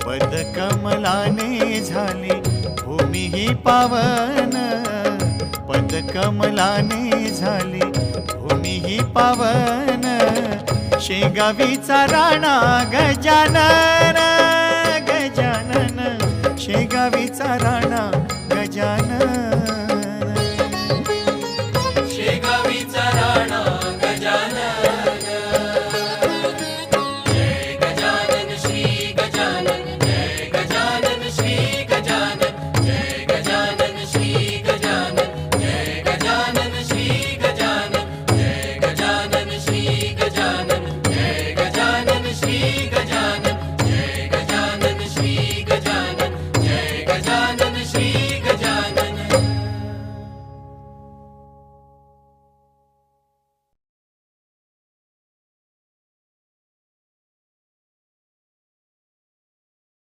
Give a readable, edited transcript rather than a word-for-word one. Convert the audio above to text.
पदकमलाने झाली भूमी ही पावन, पदकमलाने झाली भूमी ही पावन. शेगावीचा राणा गजानन, गजानन, शेगावीचा राणा गजानन.